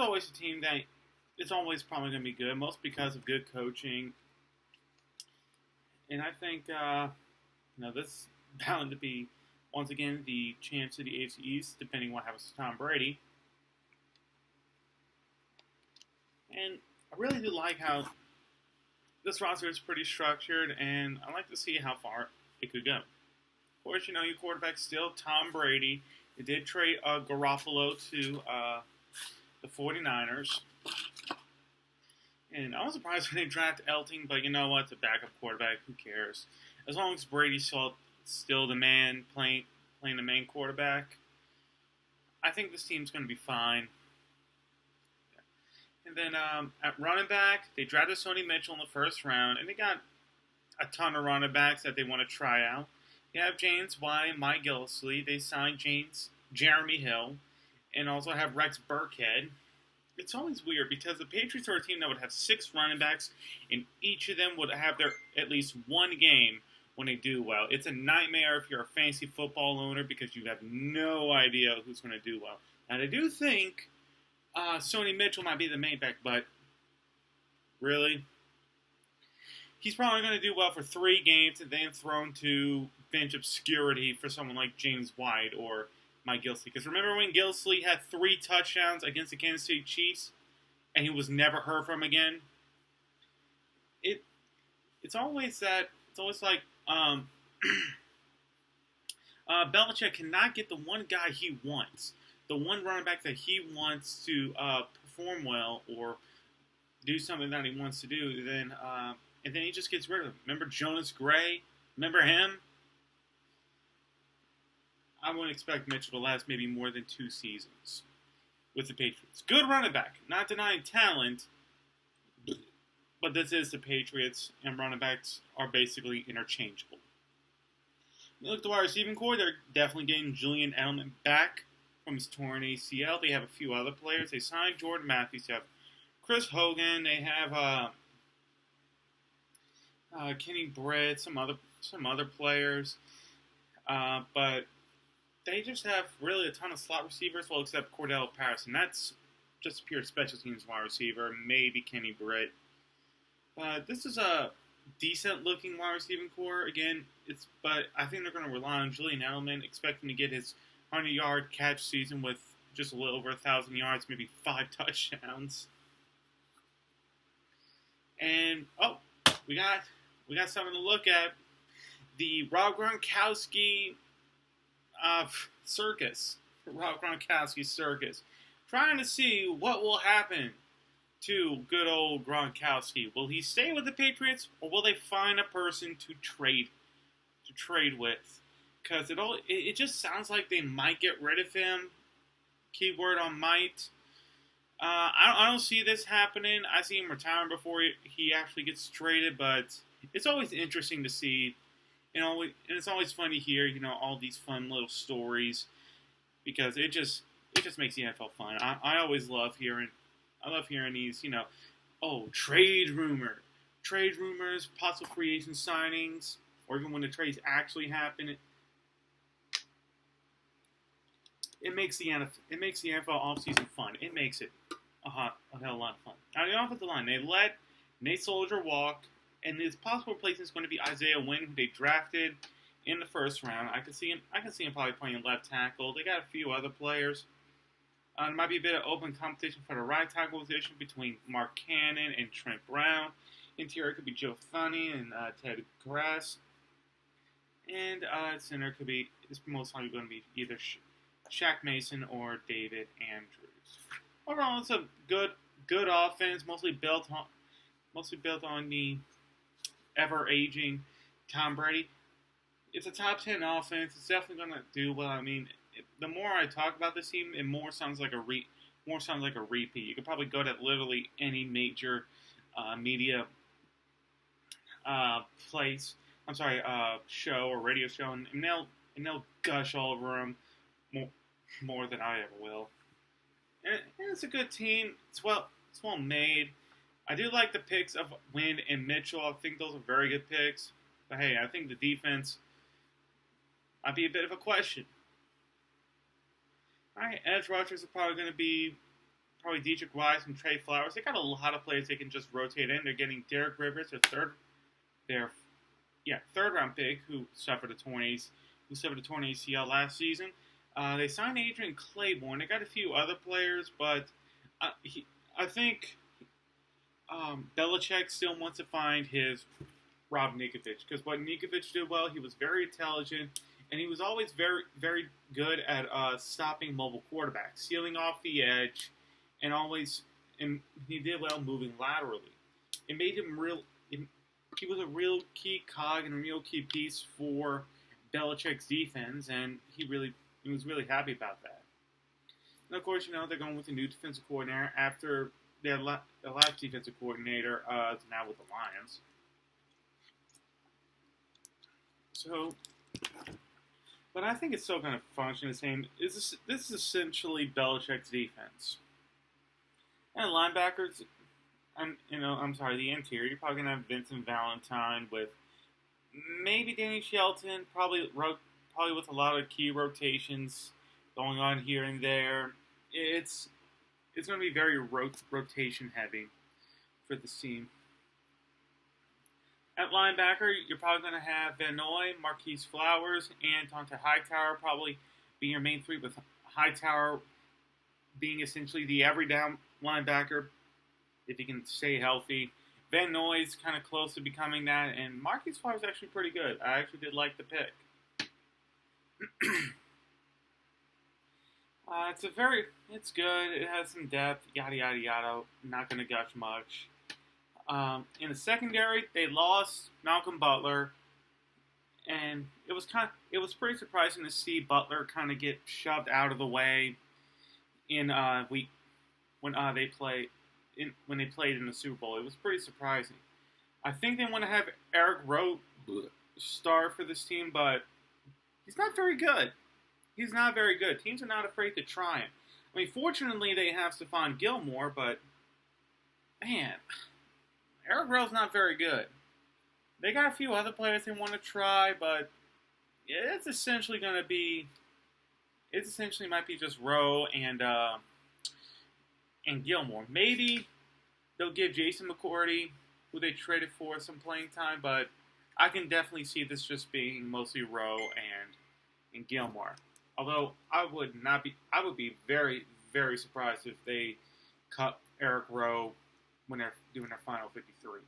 always a team that it's always probably going to be good, most because of good coaching. And I think this is bound to be once again the champs of the AFC East, depending on what happens to Tom Brady. And I really do like how this roster is pretty structured, and I like to see how far it could go. Of course, your quarterback's still Tom Brady. They did trade Garoppolo to the 49ers. And I was surprised when they drafted Elting, but you know what? It's a backup quarterback. Who cares? As long as Brady's still the man playing the main quarterback, I think this team's going to be fine. And then at running back, they drafted Sonny Mitchell in the first round, and they got a ton of running backs that they want to try out. You have James White, Mike Gillislee. They signed Jeremy Hill, and also have Rex Burkhead. It's always weird because the Patriots are a team that would have 6 running backs, and each of them would have their at least one game when they do well. It's a nightmare if you're a fantasy football owner because you have no idea who's going to do well. And I do think Sonny Mitchell might be the main back, but really? He's probably going to do well for 3 games and then thrown to bench obscurity for someone like James White or Mike Gillislee. Because remember when Gillislee had 3 touchdowns against the Kansas City Chiefs and he was never heard from again? It's always like Belichick cannot get the one guy he wants, the one running back that he wants to perform well or do something that he wants to do, then and then he just gets rid of him. Remember Jonas Gray? Remember him? I wouldn't expect Mitchell to last maybe more than 2 seasons with the Patriots. Good running back, not denying talent, but this is the Patriots, and running backs are basically interchangeable. You look at the wide receiving core, they're definitely getting Julian Edelman back from his torn ACL. They have a few other players. They signed Jordan Matthews. They have Chris Hogan. They have Kenny Britt, some other players. But they just have really a ton of slot receivers, well, except Cordell Patterson. That's just a pure special teams wide receiver. Maybe Kenny Britt. This is a decent-looking wide receiving core. Again, but I think they're going to rely on Julian Edelman, expecting to get his 100-yard catch season with just a little over 1,000 yards, maybe 5 touchdowns. And we got something to look at. The Rob Gronkowski circus. Rob Gronkowski circus. Trying to see what will happen to good old Gronkowski. Will he stay with the Patriots, or will they find a person to trade with? Because it just sounds like they might get rid of him. Keyword on might. I don't see this happening. I see him retiring before he actually gets traded, but it's always interesting to see. And it's always fun to hear, all these fun little stories, because it just makes the NFL fun. I always love hearing these, trade rumors, possible free agent signings, or even when the trades actually happen. It makes the NFL offseason fun. It makes it a hell of a lot of fun. Now the offensive line, they let Nate Soldier walk. And his possible replacement is going to be Isaiah Wynn, who they drafted in the first round. I can see him probably playing left tackle. They got a few other players. There might be a bit of open competition for the right tackle position between Mark Cannon and Trent Brown. Interior could be Joe Thuney and Ted Grass. And center is most likely going to be either Shaq Mason or David Andrews. Overall, it's a good offense, mostly built on the ever-aging Tom Brady. It's a top 10 offense. It's definitely going to do well. I mean, the more I talk about this team, it more sounds like a repeat. You could probably go to literally any major media show or radio show, and they'll gush all over them more than I ever will. And it's a good team. It's well made. I do like the picks of Wynn and Mitchell. I think those are very good picks. But hey, I think the defense might be a bit of a question. All right, edge rushers are probably going to be probably Dietrich Wise and Trey Flowers. They got a lot of players they can just rotate in. They're getting Derek Rivers, their third round pick, who suffered a torn ACL last season. They signed Adrian Claiborne. They got a few other players, but I think Belichick still wants to find his Rob Ninkovich, because what Ninkovich did well, he was very intelligent, and he was always very, very good at stopping mobile quarterbacks, sealing off the edge, and he did well moving laterally. It made him he was a real key cog and a real key piece for Belichick's defense, and he was really happy about that. And of course, they're going with a new defensive coordinator after their last defensive coordinator is now with the Lions. So, but I think it's still going to function the same. This is essentially Belichick's defense. And linebackers, the interior. You're probably going to have Vincent Valentine with maybe Danny Shelton, probably with a lot of key rotations going on here and there. It's going to be very rotation heavy for this team. At linebacker, you're probably going to have Van Noy, Marquise Flowers, and Tonta Hightower probably being your main three, with Hightower being essentially the every down linebacker if he can stay healthy. Van Noy's kind of close to becoming that, and Marquise Flowers is actually pretty good. I actually did like the pick. It's good. It has some depth, yada, yada, yada. Not going to gush much. In the secondary, they lost Malcolm Butler, and it was pretty surprising to see Butler kind of get shoved out of the way when they played in the Super Bowl. It was pretty surprising. I think they want to have Eric Rowe start for this team, but he's not very good. He's not very good. Teams are not afraid to try him. I mean, fortunately, they have Stephon Gilmore, but man, Eric Rowe's not very good. They got a few other players they want to try, but it's essentially might be just Rowe and Gilmore. Maybe they'll give Jason McCourty, who they traded for, some playing time, but I can definitely see this just being mostly Rowe and Gilmore. Although I would be very, very surprised if they cut Eric Rowe when they're doing their final 53.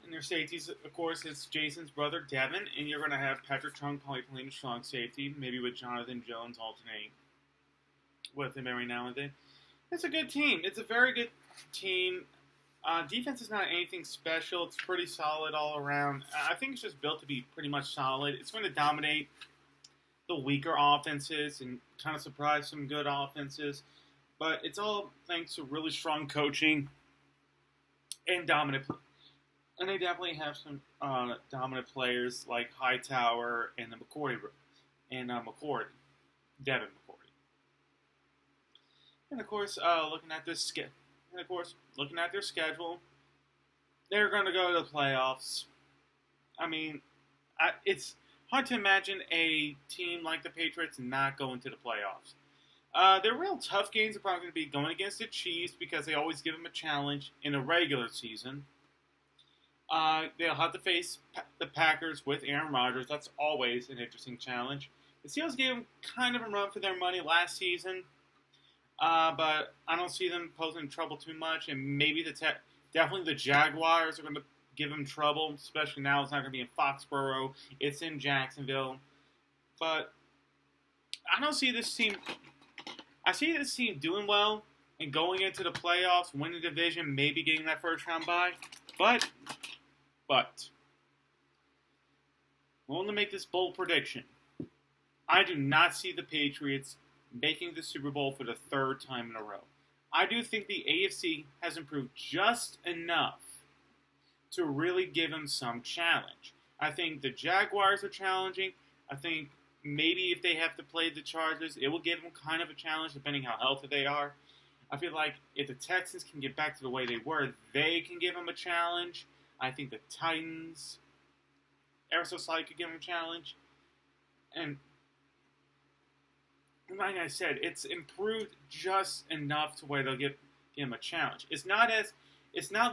And their safeties, of course, it's Jason's brother, Devin, and you're going to have Patrick Chung probably playing strong safety, maybe with Jonathan Jones alternating with him every now and then. It's a good team. It's a very good team. Defense is not anything special. It's pretty solid all around. I think it's just built to be pretty much solid. It's going to dominate the weaker offenses and kind of surprise some good offenses. But it's all thanks to really strong coaching and dominant. And they definitely have some dominant players like Hightower and McCourty and Devin McCourty. And of course, looking at their schedule, they're going to go to the playoffs. I mean, it's hard to imagine a team like the Patriots not going to the playoffs. Their real tough games are probably going to be going against the Chiefs because they always give them a challenge in the regular season. They'll have to face the Packers with Aaron Rodgers. That's always an interesting challenge. The Seahawks gave them kind of a run for their money last season. But I don't see them posing trouble too much, and maybe definitely the Jaguars are going to give them trouble, especially now it's not going to be in Foxborough, it's in Jacksonville. But I don't see this team. I see this team doing well and going into the playoffs, winning the division, maybe getting that first round bye. But I want to make this bold prediction. I do not see the Patriots making the Super Bowl for the third time in a row. I do think the AFC has improved just enough to really give them some challenge. I think the Jaguars are challenging. I think maybe if they have to play the Chargers, it will give them kind of a challenge depending how healthy they are. I feel like if the Texans can get back to the way they were, they can give them a challenge. I think the Titans, ever so slightly, could give them a challenge. And like I said, it's improved just enough to where they'll give him a challenge. It's not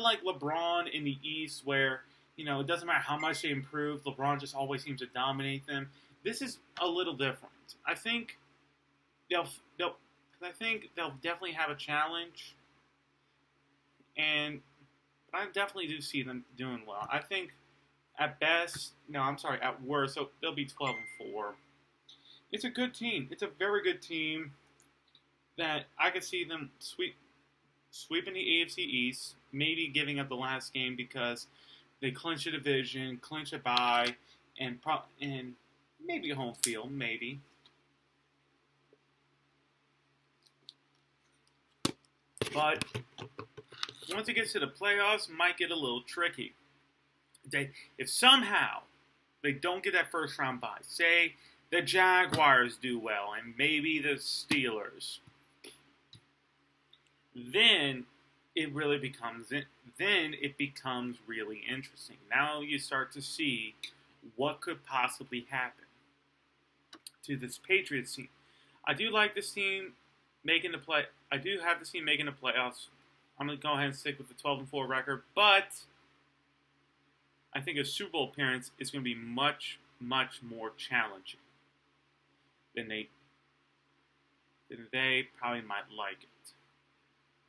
like LeBron in the East where it doesn't matter how much they improve, LeBron just always seems to dominate them. This is a little different. I think they'll definitely have a challenge, but I definitely do see them doing well. I think at worst, so they'll be 12-4. It's a good team. It's a very good team that I could see them sweeping the AFC East, maybe giving up the last game because they clinch a division, clinch a bye, and maybe a home field, maybe. But once it gets to the playoffs, it might get a little tricky. If somehow they don't get that first round bye, say the Jaguars do well, and maybe the Steelers, then it becomes really interesting. Now you start to see what could possibly happen to this Patriots team. I do like this team making the play. I do have this team making the playoffs. I'm going to go ahead and stick with the 12-4 record, but I think a Super Bowl appearance is going to be much, much more challenging than they probably might like it.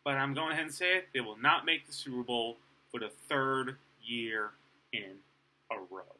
But I'm going ahead and say it, they will not make the Super Bowl for the third year in a row.